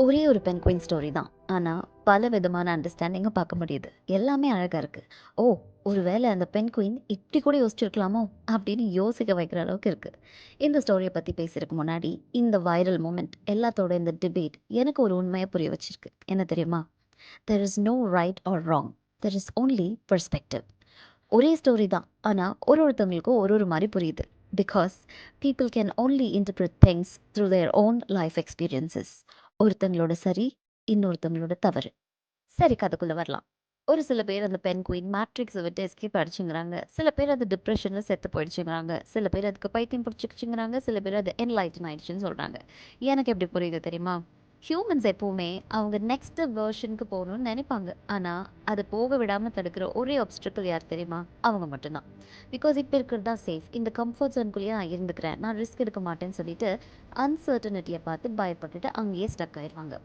ஒரே ஒரு penguin story தான். ஆனா, பல விதமான அண்டர்ஸ்டாண்டிங்க பார்க்க முடியுது. எல்லாமே அழகா இருக்கு. ஓ! ஒருவேளை அந்த பென்குயின் இப்படி கூட யோசிச்சிருக்கலாமோ? அப்படின்னு யோசிக்க வைக்கிற அளவுக்கு இருக்கு. இந்த ஸ்டோரிய பத்தி பேசுறதுக்கு முன்னாடி, இந்த வைரல் மொமெண்ட் எல்லாத்தோட இந்த டிபேட் எனக்கு ஒரு உண்மைய புரிய வச்சிருக்கு. என்ன தெரியுமா? "There is no right or wrong. There is only perspective." ஒரே ஸ்டோரி தான். ஆனா, ஒருத்தவங்களுக்கும் ஒரு மாரி புரியுது. Because people can only interpret things through their own life experiences. ஒருத்தங்களோட சரி, இன்னொருத்தவங்களோட தவறு. சரி, கதைக்குள்ள வரலாம். ஒரு சில பேர் அந்த பென்குயின் மேட்ரிக்ஸை விட்டு எஸ்கேப் அடிச்சுங்கிறாங்க. சில பேர் அது டிப்ரெஷன்ல செத்து போயிடுச்சுங்கிறாங்க. சில பேர் அதுக்கு பைத்தியம் பிடிச்சிக்கிச்சுங்கிறாங்க. சில பேர் அது என்லைட்டன் ஆயிடுச்சுன்னு சொல்றாங்க. எனக்கு எப்படி புரியுது தெரியுமா? ஹியூமன்ஸ் எப்பவுமே அவங்க நெக்ஸ்ட் வெர்ஷனுக்கு போகணும்னு நினைப்பாங்க. ஆனா அதை போக விடாம தடுக்கிற ஒரே ஆப்ஸ்டக்கிள் யார் தெரியுமா? அவங்க மட்டும்தான். பிகாஸ் இப்போ இருக்கிறது தான் சேஃப். இந்த கம்ஃபர்ட் ஜோனுக்குள்ளேயே நான் இருந்துக்கிறேன், நான் ரிஸ்க் எடுக்க மாட்டேன்னு சொல்லிட்டு அன்சர்டனிட்டியை பார்த்து பயப்பட்டுட்டு அங்கேயே ஸ்டக் ஆயிடுவாங்க.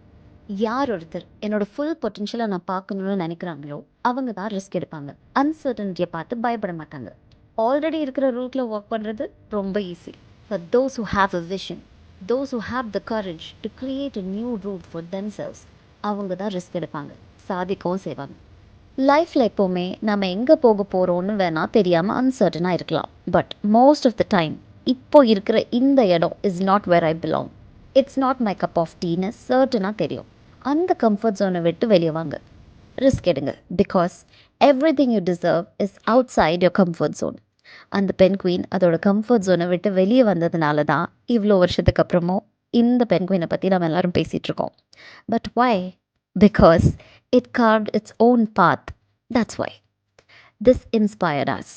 யார் ஒருத்தர் என்னோட ஃபுல் பொட்டன்ஷியலை நான் பார்க்கணும்னு நினைக்கிறாங்களோ அவங்க தான் ரிஸ்க் எடுப்பாங்க. அன்சர்டனிட்டியை பார்த்து பயப்பட மாட்டாங்க. ஆல்ரெடி இருக்கிற ரூட்டில் ஒர்க் பண்ணுறது ரொம்ப easy. For those who have a vision, those who have the courage to create a new route for themselves, அவங்க தான் ரிஸ்க் எடுப்பாங்க, சாதிக்கவும் செய்வாங்க. லைஃப்பில் எப்போவுமே நம்ம எங்கே போக போகிறோன்னு வேணால் தெரியாமல் அன்சர்டனாக இருக்கலாம். But most of the time இப்போ இருக்கிற இந்த இடம் is not where I belong, it's not my cup of டீன்னு சர்டனாக தெரியும். அந்த கம்ஃபர்ட் ஜோனை விட்டு வெளியே வாங்க, ரிஸ்க் எடுங்க. Because everything you deserve is outside your comfort zone. அந்த பென் குயின் அதோட கம்ஃபர்ட் ஜோனை விட்டு வெளியே வந்ததுனால தான் இவ்வளோ வருஷத்துக்கு அப்புறமும் இந்த பென் குயினை பற்றி நம்ம எல்லாரும் பேசிகிட்டு இருக்கோம். But why? Because it carved its own path. That's why. This inspired us.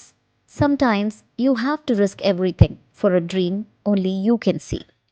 Sometimes you have to risk everything for a dream only you can see.